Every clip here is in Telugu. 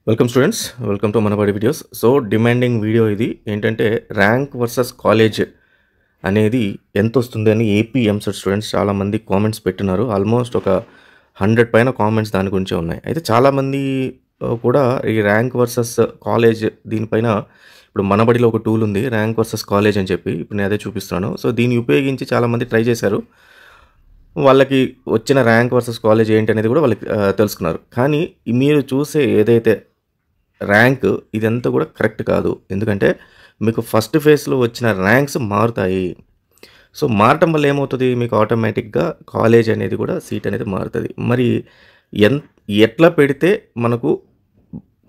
Welcome students, welcome to Manabadi videos. So demanding video ఇది ఏంటంటే ర్యాంక్ వర్సెస్ కాలేజ్ అనేది ఎంత వస్తుంది అని ఏపీ ఎంసెట్ స్టూడెంట్స్ చాలామంది కామెంట్స్ పెట్టినారు. ఆల్మోస్ట్ ఒక 100 పైన కామెంట్స్ దాని గురించే ఉన్నాయి. అయితే చాలామంది కూడా ఈ ర్యాంక్ వర్సెస్ కాలేజ్ దీనిపైన ఇప్పుడు మనబడిలో ఒక టూల్ ఉంది, ర్యాంక్ వర్సెస్ కాలేజ్ అని చెప్పి. ఇప్పుడు నేను అదే చూపిస్తున్నాను. సో దీన్ని ఉపయోగించి చాలామంది ట్రై చేశారు. వాళ్ళకి వచ్చిన ర్యాంక్ వర్సెస్ కాలేజ్ ఏంటి అనేది కూడా వాళ్ళకి తెలుసుకున్నారు. కానీ మీరు చూసే ఏదైతే ర్యాంక్ ఇదంతా కూడా కరెక్ట్ కాదు. ఎందుకంటే మీకు ఫస్ట్ ఫేజ్లో వచ్చిన ర్యాంక్స్ మారుతాయి. సో మారటం వల్ల ఏమవుతుంది, మీకు ఆటోమేటిక్గా కాలేజ్ అనేది కూడా సీట్ అనేది మారుతుంది. మరి ఎట్లా పెడితే మనకు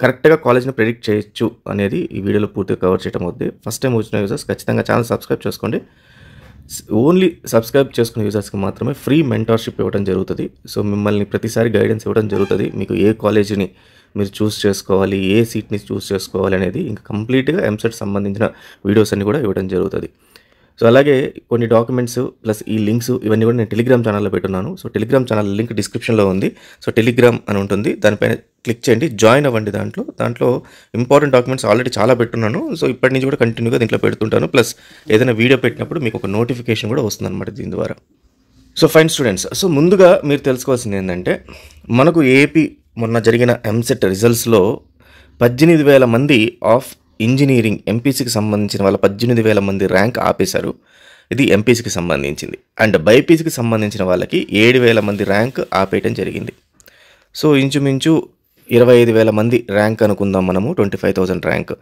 కరెక్ట్గా కాలేజ్ని ప్రెడిక్ట్ చేయొచ్చు అనేది ఈ వీడియోలో పూర్తిగా కవర్ చేయడం అవుతుంది. ఫస్ట్ టైం వచ్చిన యూజర్స్ ఖచ్చితంగా ఛానల్ సబ్స్క్రైబ్ చేసుకోండి. ఓన్లీ సబ్స్క్రైబ్ చేసుకునే యూజర్స్కి మాత్రమే ఫ్రీ మెంటార్షిప్ ఇవ్వడం జరుగుతుంది. సో మిమ్మల్ని ప్రతిసారి గైడెన్స్ ఇవ్వడం జరుగుతుంది. మీకు ఏ కాలేజీని మీరు చూస్ చేసుకోవాలి, ఏ సీట్ని చూస్ చేసుకోవాలి అనేది ఇంకా కంప్లీట్గా ఎంసెట్ సంబంధించిన వీడియోస్ అన్ని కూడా ఇవ్వడం జరుగుతుంది. సో అలాగే కొన్ని డాక్యుమెంట్స్ ప్లస్ ఈ లింక్స్ ఇవన్నీ కూడా నేను టెలిగ్రామ్ ఛానల్లో పెట్టున్నాను. సో టెలిగ్రామ్ ఛానల్ లింక్ డిస్క్రిప్షన్లో ఉంది. సో టెలిగ్రామ్ అని ఉంటుంది, దానిపైన క్లిక్ చేయండి, జాయిన్ అవ్వండి. దాంట్లో ఇంపార్టెంట్ డాక్యుమెంట్స్ ఆల్రెడీ చాలా పెట్టున్నాను. సో ఇప్పటి నుంచి కూడా కంటిన్యూగా దీంట్లో పెడుతుంటాను. ప్లస్ ఏదైనా వీడియో పెట్టినప్పుడు మీకు ఒక నోటిఫికేషన్ కూడా వస్తుంది అనమాట దీని ద్వారా. సో ఫైన్ స్టూడెంట్స్, సో ముందుగా మీరు తెలుసుకోవాల్సింది ఏంటంటే మనకు ఏపీ మొన్న జరిగిన ఎంసెట్ రిజల్ట్స్లో 18,000 మంది ఆఫ్ ఇంజనీరింగ్ ఎంపీసీకి సంబంధించిన వాళ్ళ 18,000 మంది ర్యాంక్ ఆపేశారు. ఇది ఎంపీసీకి సంబంధించింది. అండ్ బైపీసీకి సంబంధించిన వాళ్ళకి 7,000 మంది ర్యాంక్ ఆపేయటం జరిగింది. సో ఇంచుమించు 25,000 మంది ర్యాంక్ అనుకుందాం మనము, 25,000 ర్యాంక్.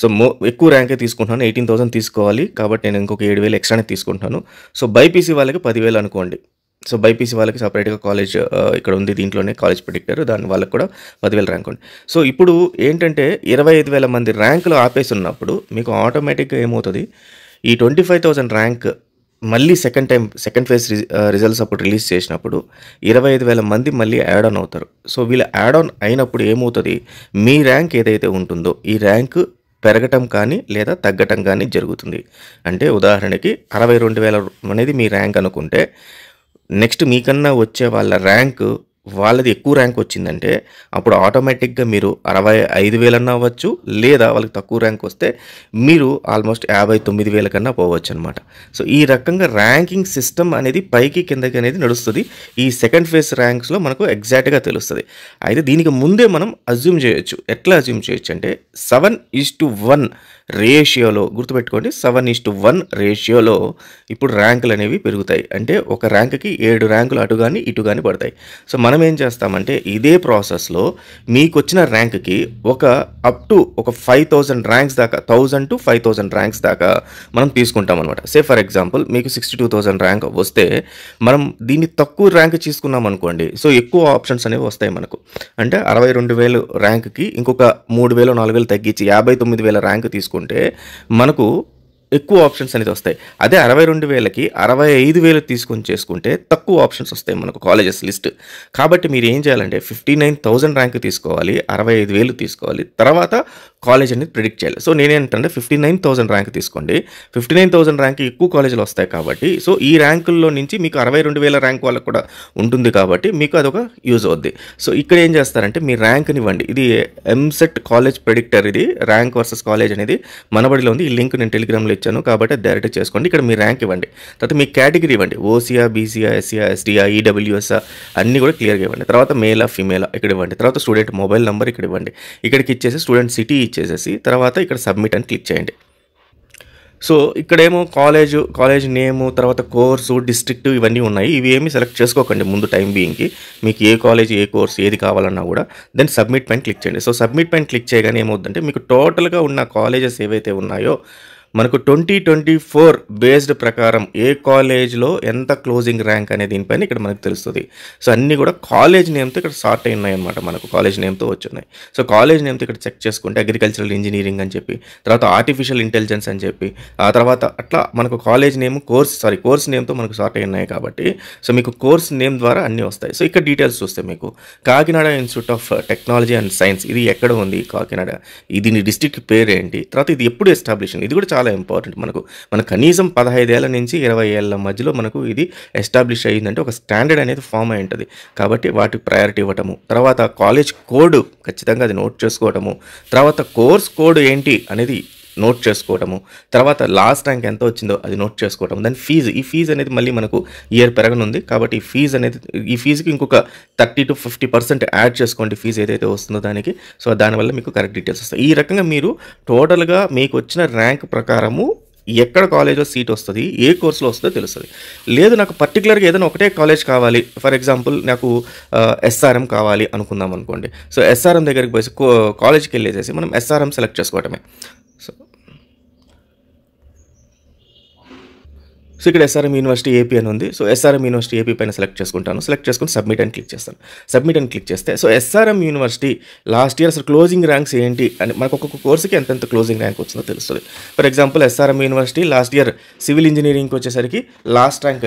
సో ఎక్కువ ర్యాంకే తీసుకుంటున్నాను, 18,000 తీసుకోవాలి కాబట్టి నేను ఇంకొక 7,000 ఎక్స్ట్రానే తీసుకుంటున్నాను. సో బైపీసీ వాళ్ళకి 10,000 అనుకోండి. సో బైపీసీ వాళ్ళకి సపరేట్గా కాలేజ్ ఇక్కడ ఉంది, దీంట్లోనే కాలేజ్ ప్రెడిక్టర్, దాని వాళ్ళకి కూడా 10,000 ర్యాంక్ ఉంది. సో ఇప్పుడు ఏంటంటే 25,000 మంది ర్యాంకులు ఆపేసి ఉన్నప్పుడు మీకు ఆటోమేటిక్గా ఏమవుతుంది, ఈ 25,000 ర్యాంక్ మళ్ళీ సెకండ్ ఫేజ్ రిజల్ట్స్ అప్పుడు రిలీజ్ చేసినప్పుడు 25,000 మంది మళ్ళీ యాడ్ ఆన్ అవుతారు. సో వీళ్ళు యాడ్ ఆన్ అయినప్పుడు ఏమవుతుంది, మీ ర్యాంక్ ఏదైతే ఉంటుందో ఈ ర్యాంక్ పెరగటం కానీ లేదా తగ్గటం కానీ జరుగుతుంది. అంటే ఉదాహరణకి 62,000 అనేది మీ ర్యాంక్ అనుకుంటే, నెక్స్ట్ మీకన్నా వచ్చే వాళ్ళ ర్యాంక్ వాళ్ళది ఎక్కువ ర్యాంక్ వచ్చిందంటే అప్పుడు ఆటోమేటిక్గా మీరు 65,000 అవ్వచ్చు, లేదా వాళ్ళకి తక్కువ ర్యాంక్ వస్తే మీరు ఆల్మోస్ట్ 59,000 కన్నా పోవచ్చు అనమాట. సో ఈ రకంగా ర్యాంకింగ్ సిస్టమ్ అనేది పైకి కిందకి అనేది నడుస్తుంది. ఈ సెకండ్ ఫేజ్ ర్యాంక్స్లో మనకు ఎగ్జాక్ట్గా తెలుస్తుంది. అయితే దీనికి ముందే మనం అజ్యూమ్ చేయొచ్చు. ఎట్లా అజ్యూమ్ చేయొచ్చు అంటే 7:1 రేషియోలో, గుర్తుపెట్టుకోండి, 7:1 రేషియోలో ఇప్పుడు ర్యాంకులు అనేవి పెరుగుతాయి. అంటే ఒక ర్యాంక్కి 7 ర్యాంకులు అటు కానీ ఇటు కానీ పడతాయి. సో మనం ఏం చేస్తామంటే ఇదే ప్రాసెస్లో మీకు వచ్చిన ర్యాంక్కి ఒక అప్ టు ఒక 5,000 ర్యాంక్స్ దాకా, 1,000 to 5,000 ర్యాంక్స్ దాకా మనం తీసుకుంటాం అనమాట. సే ఫర్ ఎగ్జాంపుల్ మీకు 62,000 ర్యాంక్ వస్తే మనం దీన్ని తక్కువ ర్యాంక్ తీసుకున్నాం అనుకోండి, సో ఎక్కువ ఆప్షన్స్ అనేవి వస్తాయి మనకు. అంటే 62,000 ర్యాంక్కి ఇంకొక 3,000 4,000 తగ్గించి 59,000 ర్యాంక్ తీసుకుంటే మనకు ఎక్కువ ఆప్షన్స్ అనేది వస్తాయి. అదే 62,000కి 65,000 తీసుకొని చేసుకుంటే తక్కువ ఆప్షన్స్ వస్తాయి మనకు కాలేజెస్ లిస్ట్. కాబట్టి మీరు ఏం చేయాలంటే 59,000 ర్యాంక్ తీసుకోవాలి, 65,000 తీసుకోవాలి, తర్వాత కాలేజ్ అనేది ప్రిడిక్ట్ చేయాలి. సో నేనేంటంటే 59,000 ర్యాంక్ తీసుకోండి, 59,000 ర్యాంక్ ఎక్కువ కాలేజీలు వస్తాయి కాబట్టి, సో ఈ ర్యాంకుల్లో నుంచి మీకు 62,000 ర్యాంక్ వాళ్ళకు కూడా ఉంటుంది కాబట్టి మీకు అదొక యూజ్ అవుద్ది. సో ఇక్కడ ఏం చేస్తారంటే మీ ర్యాంక్ని ఇవ్వండి. ఇది ఎంసెట్ కాలేజ్ ప్రెడిక్టర్, ఇది ర్యాంక్ వర్సెస్ కాలేజ్ అనేది మనబడిలో ఉంది. ఈ లింక్ నేను టెలిగ్రామ్లో ఇచ్చాను కాబట్టి డైరెక్ట్ చేసుకోండి. ఇక్కడ మీ ర్యాంక్ ఇవ్వండి, తర్వాత మీ కేటగిరీ ఇవ్వండి, ఓసీఆ, బీసీఆ, ఎస్సీఆ, ఎస్టీఆ, ఈడబ్ల్యూఎస్ఆ అన్నీ కూడా క్లియర్గా ఇవ్వండి. తర్వాత మేలా ఫీమేలా ఇక్కడ ఇవ్వండి. తర్వాత స్టూడెంట్ మొబైల్ నెంబర్ ఇక్కడ ఇవ్వండి. ఇక్కడికి ఇచ్చేసి స్టూడెంట్ సిటీ ఇచ్చేసేసి తర్వాత ఇక్కడ సబ్మిట్ అని క్లిక్ చేయండి. సో ఇక్కడేమో కాలేజ్ నేము, తర్వాత కోర్సు, డిస్ట్రిక్ట్ ఇవన్నీ ఉన్నాయి. ఇవి ఏమి సెలెక్ట్ చేసుకోకండి ముందు టైం బీయింగ్కి. మీకు ఏ కాలేజ్, ఏ కోర్స్ ఏది కావాలన్నా కూడా దెన్ సబ్మిట్ పైన క్లిక్ చేయండి. సో సబ్మిట్ పైన క్లిక్ చేయగానే ఏమవుతుందంటే మీకు టోటల్గా ఉన్న కాలేజెస్ ఏవైతే ఉన్నాయో మనకు 2024 బేస్డ్ ప్రకారం ఏ కాలేజ్లో ఎంత క్లోజింగ్ ర్యాంక్ అనే దీనిపైన ఇక్కడ మనకు తెలుస్తుంది. సో అన్నీ కూడా కాలేజ్ నేమ్తో ఇక్కడ సార్ట్ అయి ఉన్నాయి అనమాట, మనకు కాలేజ్ నేమ్తో వచ్చున్నాయి. సో కాలేజ్ నేమ్తో ఇక్కడ చెక్ చేసుకుంటే అగ్రికల్చరల్ ఇంజనీరింగ్ అని చెప్పి, తర్వాత ఆర్టిఫిషియల్ ఇంటెలిజెన్స్ అని చెప్పి, ఆ తర్వాత అట్లా మనకు కాలేజ్ నేమ్ కోర్స్ నేమ్తో మనకు సార్ట్ అయి ఉన్నాయి కాబట్టి సో మీకు కోర్స్ నేమ్ ద్వారా అన్నీ వస్తాయి. సో ఇక్కడ డీటెయిల్స్ చూస్తే మీకు Kakinada institute of technology and science, ఇది ఎక్కడ ఉంది కాకినాడ, దీని డిస్ట్రిక్ట్ పేరు ఏంటి, తర్వాత ఇది ఎప్పుడు ఎస్టాబ్లిష్, ఇది కూడా చాలా చాలా ఇంపార్టెంట్. మన కనీసం 15 ఏళ్ల నుంచి 20 ఏళ్ల మధ్యలో మనకు ఇది ఎస్టాబ్లిష్ అయ్యిందంటే ఒక స్టాండర్డ్ అనేది ఫామ్ అయి ఉంటుంది. కాబట్టి వాటికి ప్రయారిటీ ఇవ్వటము, తర్వాత కాలేజ్ కోడ్ ఖచ్చితంగా అది నోట్ చేసుకోవటము, తర్వాత కోర్స్ కోడ్ ఏంటి అనేది నోట్ చేసుకోవటము, తర్వాత లాస్ట్ ర్యాంక్ ఎంత వచ్చిందో అది నోట్ చేసుకోవటం. దాని ఈ ఫీజు అనేది మళ్ళీ మనకు ఇయర్ పెరగనుంది. కాబట్టి ఈ ఫీజుకి ఇంకొక 30 to 50% యాడ్ చేసుకోండి ఫీజు ఏదైతే వస్తుందో దానికి. సో దానివల్ల మీకు కరెక్ట్ డీటెయిల్స్ వస్తాయి. ఈ రకంగా మీరు టోటల్గా మీకు వచ్చిన ర్యాంక్ ప్రకారము ఎక్కడ కాలేజ్లో సీట్ వస్తుంది, ఏ కోర్సులో వస్తుందో తెలుస్తుంది. లేదు నాకు పర్టికులర్గా ఏదైనా ఒకటే కాలేజ్ కావాలి, ఫర్ ఎగ్జాంపుల్ నాకు ఎస్ఆర్ఎం కావాలి అనుకుందాం అనుకోండి. సో ఎస్ఆర్ఎం దగ్గరికి పోయి కాలేజ్కి వెళ్ళేసేసి మనం ఎస్ఆర్ఎం సెలెక్ట్ చేసుకోవటమే. సో ఇక్కడ ఎస్ఆర్ఎం యూనివర్సిటీ ఏపీ అని ఉంది. సో ఎస్ఆర్ఎం యూనివర్సిటీ ఏపీ పైన సెలెక్ట్ చేసుకుంటాను. సెలెక్ట్ చేసుకుని సబ్మిట్ అని క్లిక్ చేస్తాను. సబ్మిట్ అని క్లిక్ చేస్తే so SRM university last year అసలు క్లోజింగ్ ర్యాంక్స్ ఏంటి అని మనకు ఒక్కొక్క కోర్సుకి ఎంతెంత క్లోజింగ్ ర్యాంక్ వచ్చిందో తెలుస్తుంది. For example SRM university last year civil ఇంజనీరింగ్కి వచ్చేసరికి లాస్ట్ ర్యాంక్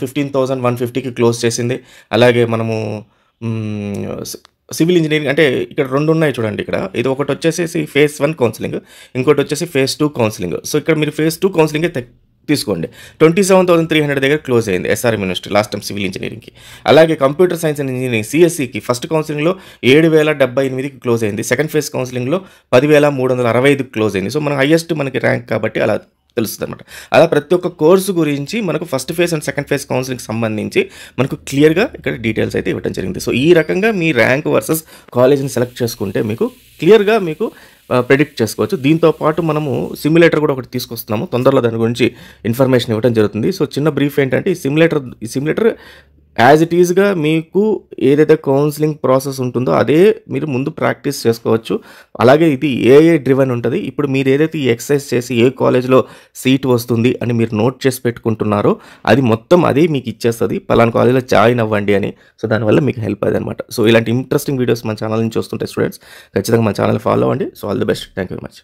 15,150కి క్లోజ్ చేసింది. అలాగే మనము సివిల్ ఇంజనీరింగ్ అంటే ఇక్కడ 2 ఉన్నాయి చూడండి. ఇక్కడ ఇది ఒకటి వచ్చేసి phase 1 కౌన్సిలింగ్, ఇంకోటి వచ్చేసి phase 2 కౌన్సిలింగ్. సో ఇక్కడ మీరు phase 2 కౌన్సిలింగ్ తీసుకోండి. 27,300 దగ్గర క్లోజ్ అయింది SRM university last time civil ఇంజనీరింగ్కి. అలాగే కంప్యూటర్ సైన్స్ అండ్ ఇంజనీరింగ్ సిఎస్సికి ఫస్ట్ కౌన్సిలింగ్లో 7,078కి క్లోజ్ అయింది. సెకండ్ ఫేజ్ కౌన్సిలింగ్లో 10,365కి క్లోజ్ అయింది. సో మన హైయెస్ట్ మనకి ర్యాంక్ కాబట్టి అలా తెలుస్తుంది అనమాట. అలా ప్రతి ఒక్క కోర్సు గురించి మనకు first phase and second phase counselling సంబంధించి మనకు క్లియర్గా ఇక్కడ డీటెయిల్స్ అయితే ఇవ్వడం జరిగింది. సో ఈ రకంగా మీ ర్యాంక్ వర్సెస్ కాలేజ్ని సెలెక్ట్ చేసుకుంటే మీకు క్లియర్గా మీకు ప్రెడిక్ట్ చేసుకోవచ్చు. దీంతో పాటు మనము సిమ్యులేటర్ కూడా ఒకటి తీసుకొస్తున్నాము. తొందరలో దాని గురించి ఇన్ఫర్మేషన్ ఇవ్వడం జరుగుతుంది. సో చిన్న బ్రీఫ్ ఏంటంటే ఈ సిమ్యులేటర్ యాజ్ ఇట్ ఈజ్గా మీకు ఏదైతే కౌన్సిలింగ్ ప్రాసెస్ ఉంటుందో అదే మీరు ముందు ప్రాక్టీస్ చేసుకోవచ్చు. అలాగే ఇది ఏఐ డ్రివెన్ ఉంటుంది. ఇప్పుడు మీరు ఏదైతే ఈ ఎక్సర్సైజ్ చేసి ఏ కాలేజ్లో సీట్ వస్తుంది అని మీరు నోట్ చేసి పెట్టుకుంటున్నారో అది మొత్తం అదే మీకు ఇచ్చేస్తుంది, పలానా కాలేజ్లో జాయిన్ అవ్వండి అని. సో దానివల్ల మీకు హెల్ప్ అయ్యేది అనమాట. సో ఇలాంటి ఇంట్రెస్టింగ్ వీడియోస్ మన ఛానల్ నుంచి వస్తుంటాయి స్టూడెంట్స్. ఖచ్చితంగా మన ఛానల్ ఫాలో అవ్వండి. So all the best. Thank you very much.